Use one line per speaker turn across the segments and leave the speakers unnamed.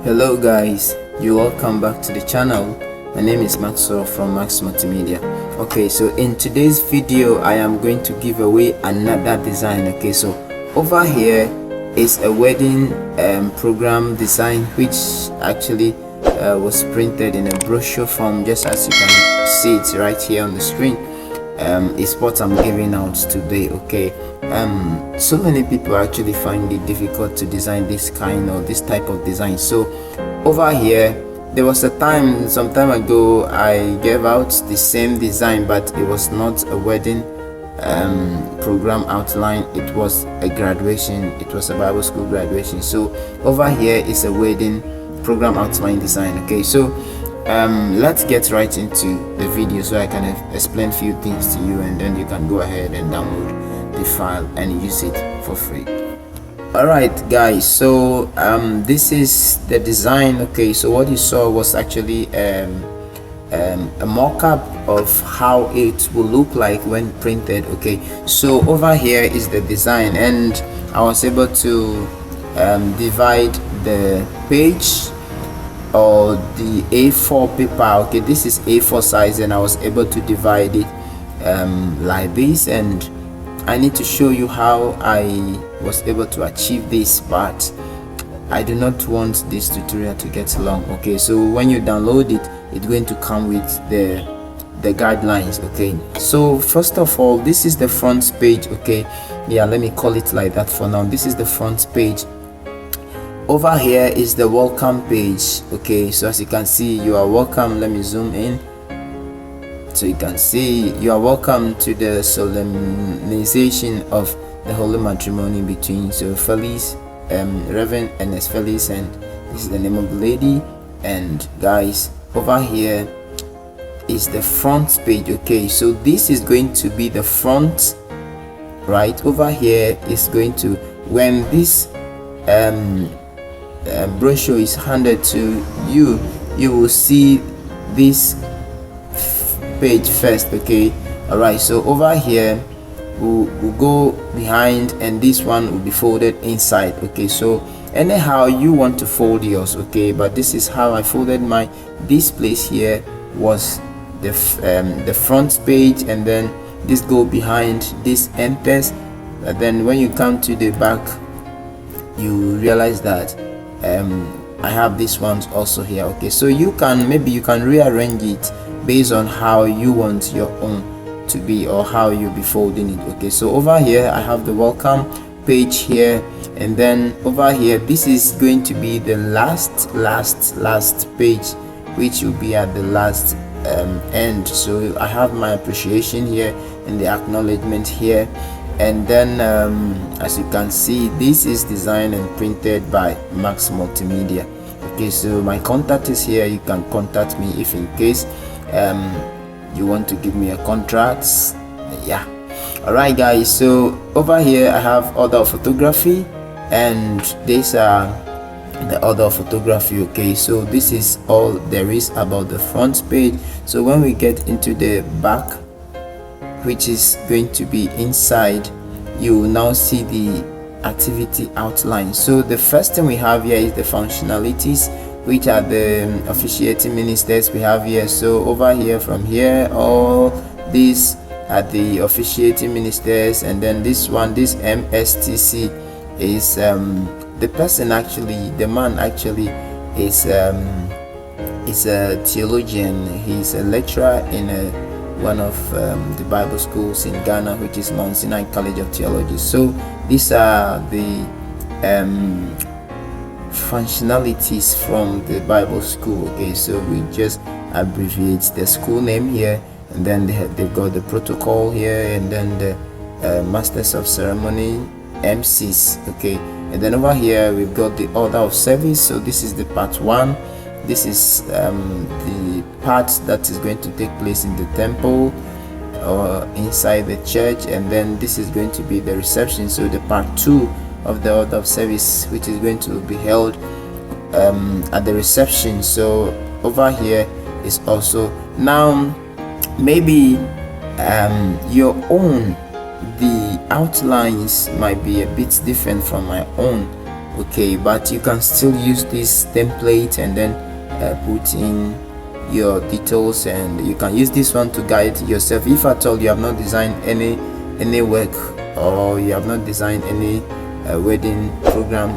Hello guys, you're welcome back to the channel. My name is Maxwell from Max Multimedia. Okay, so in today's video I am going to give away another design. Okay, so over here is a wedding program design which actually was printed in a brochure form, just as you can see it right here on the screen. Is what I'm giving out today. Okay, so many people actually find it difficult to design this type of design. So over here there was some time ago I gave out the same design, but it was not a wedding program outline. It was a graduation, it was a Bible school graduation. So over here is a wedding program outline design. Okay, so let's get right into the video so I can explain few things to you, and then you can go ahead and download the file and use it for free. Alright guys, so this is the design. Okay, so what you saw was actually a mock-up of how it will look like when printed. Okay, so over here is the design, and I was able to divide the page or the A4 paper. Okay, this is A4 size, and I was able to divide it like this, and I need to show you how I was able to achieve this, but I do not want this tutorial to get long. Okay, so when you download it, it's going to come with the guidelines. Okay, so first of all, this is the front page. Okay, yeah, let me call it like that for now. This is the front page. Over here is the welcome page. Okay, so as you can see, you are welcome. Let me zoom in so you can see you are welcome to the solemnization of the holy matrimony between Felix, Reverend Ernest Felix, and this is the name of the lady. And guys, over here is the front page. Okay, so this is going to be the front. Right over here is going to, when this brochure is handed to you, you will see this page first. Okay, all right, so over here we'll go behind, and this one will be folded inside. Okay, so anyhow you want to fold yours. Okay, but this is how I folded mine. This place here was the front page, and then this go behind, this enters, and then when you come to the back you realize that I have these ones also here. Okay, so you can rearrange it based on how you want your own to be, or how you'll be folding it. Okay, so over here I have the welcome page here, and then over here this is going to be the last page, which will be at the last end. So I have my appreciation here and the acknowledgement here, and then as you can see, this is designed and printed by Max Multimedia. Okay, so my contact is here. You can contact me if in case you want to give me a contract. Yeah, all right guys, so over here I have order of photography, and these are the order of photography. Okay, so this is all there is about the front page. So when we get into the back, which is going to be inside, you will now see the activity outline. So the first thing we have here is the functionalities, which are the officiating ministers we have here. So over here, from here, all these are the officiating ministers, and then this one, this MSTC, is the person actually, the man actually is a theologian. He's a lecturer in one of the Bible schools in Ghana, which is Mount Sinai College of Theology. So these are the functionalities from the Bible school. Okay, so we just abbreviate the school name here, and then they've got the protocol here, and then the masters of ceremony, MCs. Okay, and then over here we've got the order of service. So this is the part 1. This is the part that is going to take place in the temple or inside the church, and then this is going to be the reception. So the part 2 of the order of service, which is going to be held at the reception. So over here is also, now maybe your own, the outlines might be a bit different from my own. okay, but you can still use this template and then put in your details, and you can use this one to guide yourself if at all you have not designed any work, or you have not designed any wedding program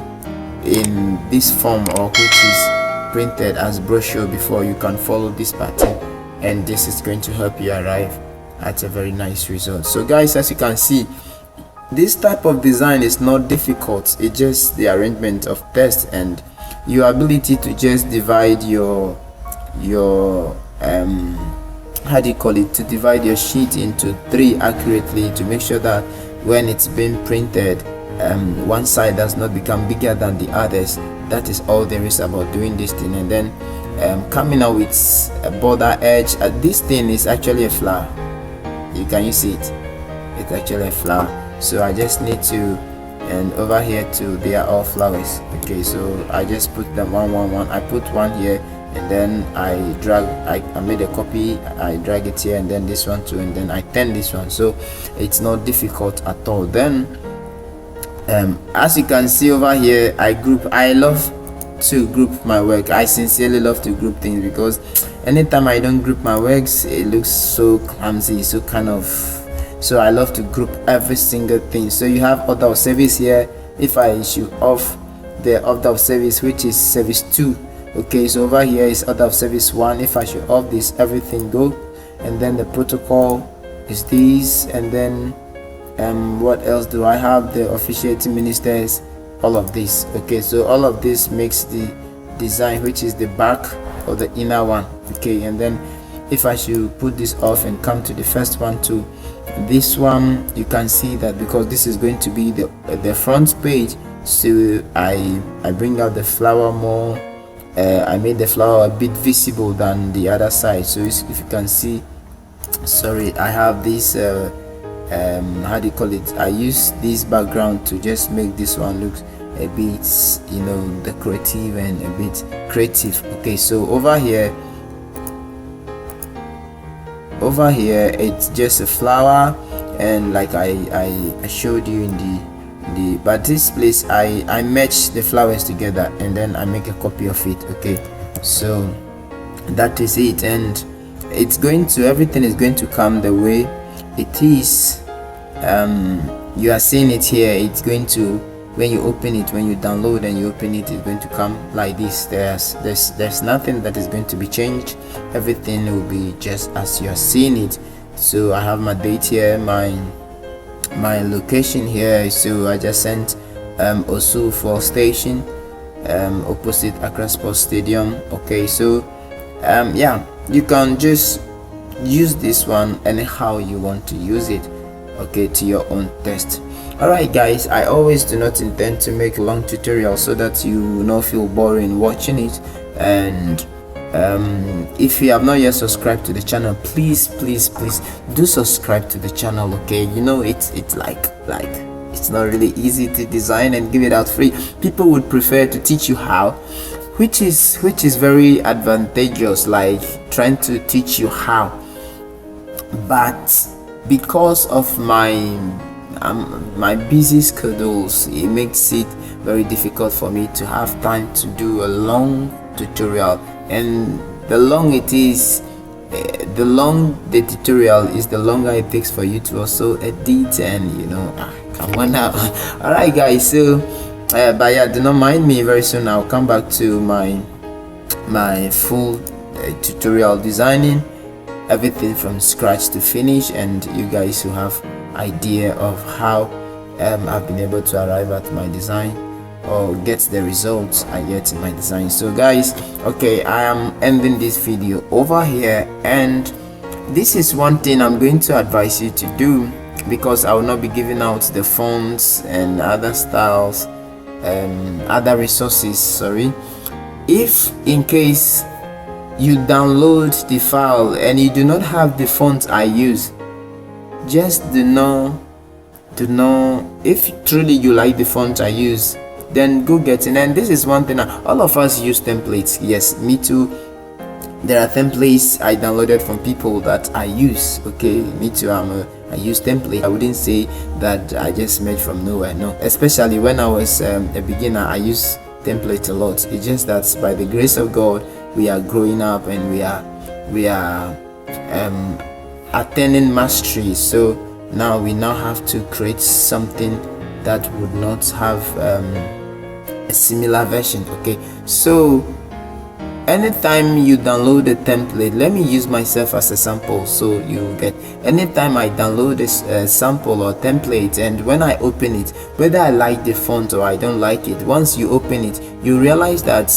in this form, or which is printed as brochure before. You can follow this pattern, and this is going to help you arrive at a very nice result. So guys, as you can see, this type of design is not difficult. It's just the arrangement of text and your ability to just divide your how do you call it, to divide your sheet into 3 accurately, to make sure that when it's being printed, one side does not become bigger than the others. That is all there is about doing this thing. And then coming out with a border edge. This thing is actually a flower. Can you see it? It's actually a flower. So I just need to, and over here too, they are all flowers. Okay, so I just put them one. I put one here, and then I made a copy, I drag it here, and then this one too, and then I turn this one. So it's not difficult at all. Then as you can see over here, I love to group my work. I sincerely love to group things, because anytime I don't group my works, it looks so clumsy, so kind of, so I love to group every single thing. So you have order of service here. If I should off the order of service, which is service 2, okay, so over here is order of service 1. If I should off this, everything go. And then the protocol is this, and then what else do I have? The officiating ministers, all of this. Okay, so all of this makes the design, which is the back or the inner one. Okay, and then if I should put this off and come to the first one too, this one, you can see that because this is going to be the front page, so I bring out the flower more. I made the flower a bit visible than the other side. So if you can see, sorry, I have this how do you call it, I use this background to just make this one look a bit, you know, decorative and a bit creative. Okay, so over here it's just a flower, and like I showed you in the but this place I match the flowers together, and then I make a copy of it. Okay, so that is it, and it's going to, everything is going to come the way it is. You are seeing it here. It's going to, when you open it, when you download and you open it, it's going to come like this. There's nothing that is going to be changed. Everything will be just as you are seeing it. So I have my date here, my location here. So I just sent Osu for station, opposite Accra Sports Stadium. Okay, so yeah, you can just use this one anyhow you want to use it, okay, to your own taste. Alright guys, I always do not intend to make long tutorials so that you will not feel boring watching it. And if you have not yet subscribed to the channel, please do subscribe to the channel. Okay, you know, it's like it's not really easy to design and give it out free. People would prefer to teach you how, which is very advantageous, like trying to teach you how. But because of my busy schedules, it makes it very difficult for me to have time to do a long tutorial. And the long it is, the long the tutorial is, the longer it takes for you to also edit, and you know, come on now. All right guys, so but yeah, do not mind me. Very soon I'll come back to my full tutorial designing everything from scratch to finish, and you guys who have idea of how I've been able to arrive at my design or get the results I get in my design. So guys, okay, I am ending this video over here, and this is one thing I'm going to advise you to do, because I will not be giving out the fonts and other styles and other resources. Sorry, if in case you download the file and you do not have the font I use, just do know if truly you like the font I use, then go get it. And this is one thing, all of us use templates. Yes, me too. There are templates I downloaded from people that I use. Okay, me too. I'm I use template. I wouldn't say that I just made from nowhere. No, especially when I was a beginner, I use template a lot. It's just that by the grace of God, we are growing up and we are attaining mastery. So now we have to create something that would not have a similar version. Okay, so anytime you download a template, let me use myself as a sample so you get. Anytime I download this sample or template, and when I open it, whether I like the font or I don't like it, once you open it, you realize that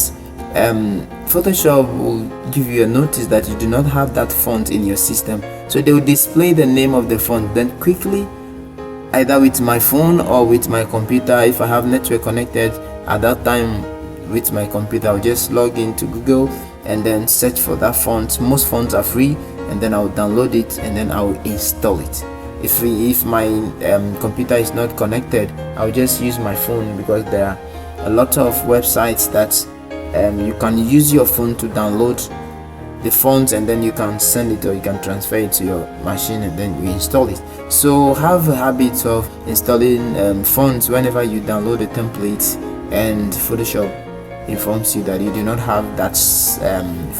Photoshop will give you a notice that you do not have that font in your system. So they will display the name of the font. Then quickly, either with my phone or with my computer, if I have network connected at that time with my computer, I'll just log into Google and then search for that font. Most fonts are free, and then I'll download it and then I'll install it. If my computer is not connected, I'll just use my phone, because there are a lot of websites that you can use your phone to download the font, and then you can send it or you can transfer it to your machine and then you install it. So have a habit of installing fonts whenever you download a template and Photoshop informs you that you do not have that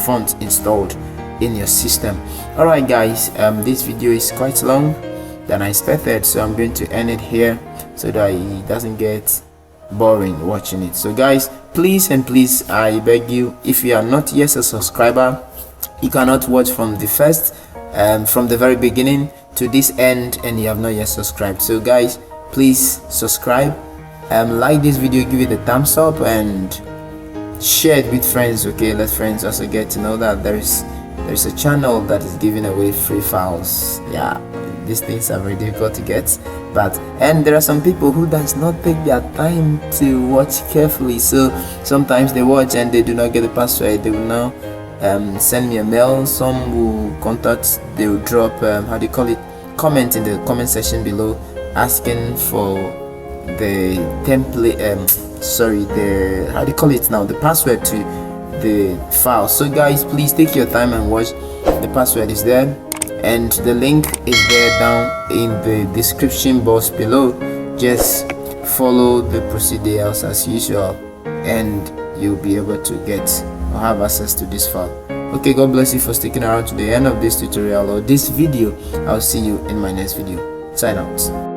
font installed in your system. Alright guys, this video is quite long than I expected, so I'm going to end it here so that it doesn't get boring watching it. So guys, please I beg you, if you are not yet a subscriber, you cannot watch from the very beginning to this end and you have not yet subscribed. So guys, please subscribe, like this video, give it a thumbs up and share it with friends. Okay, let friends also get to know that there's a channel that is giving away free files. Yeah, these things are very difficult to get, and there are some people who does not take their time to watch carefully, so sometimes they watch and they do not get the password. They will now send me a mail. Some will contact, they will drop comment in the comment section below asking for the template, the password to the file. So guys, please take your time and watch. The password is there and the link is there down in the description box below. Just follow the procedures as usual and you'll be able to get or have access to this file. Okay, God bless you for sticking around to the end of this tutorial or this video. I'll see you in my next video. Sign out.